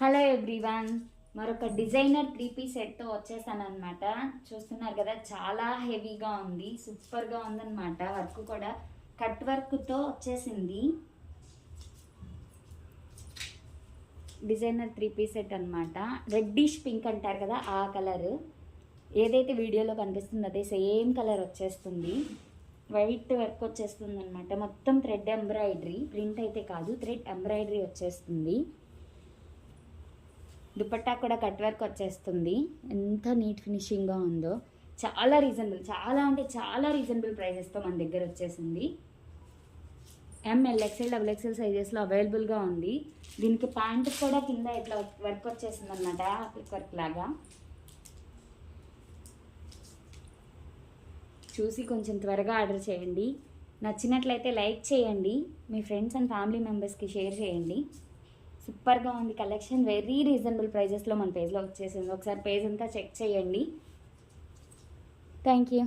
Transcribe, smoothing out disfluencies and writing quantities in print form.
Hello everyone, మరొక designer 3 piece సెట్తో వచ్చేసాను అనమాట. చూస్తున్నారు కదా, చాలా హెవీగా ఉంది, సూపర్గా ఉందన్నమాట. వర్క్ కూడా కట్ వర్క్తో వచ్చేసింది. డిజైనర్ 3 పీస్ సెట్ అనమాట. రెడ్డిష్ పింక్ అంటారు కదా, ఆ కలర్ ఏదైతే వీడియోలో కనిపిస్తుందో అదే సేమ్ కలర్ వచ్చేస్తుంది. వైట్ వర్క్ వచ్చేస్తుంది అనమాట. మొత్తం థ్రెడ్ ఎంబ్రాయిడరీ, ప్రింట్ అయితే కాదు, థ్రెడ్ ఎంబ్రాయిడరీ వచ్చేస్తుంది. దుపట్టా కూడా కట్ వర్క్ వచ్చేస్తుంది. ఎంత నీట్ ఫినిషింగ్గా ఉందో, చాలా రీజనబుల్, చాలా అంటే చాలా రీజనబుల్ ప్రైజెస్తో మన దగ్గర వచ్చేసింది. ఎంఎల్, ఎక్స్ఎల్, డబుల్ ఎక్స్ఎల్ సైజెస్లో అవైలబుల్గా ఉంది. దీనికి ప్యాంట్ కూడా కింద ఇట్లా వర్క్ వచ్చేసింది అనమాట, ఆప్లిక్ వర్క్ లాగా. చూసి కొంచెం త్వరగా ఆర్డర్ చేయండి. నచ్చినట్లయితే లైక్ చేయండి, మీ ఫ్రెండ్స్ అండ్ ఫ్యామిలీ మెంబర్స్కి షేర్ చేయండి. సూపర్గా ఉంది కలెక్షన్, వెరీ రీజనబుల్ ప్రైజెస్లో మన పేజ్లో వచ్చేసింది. ఒకసారి పేజ్ అంతా చెక్ చేయండి. Thank you.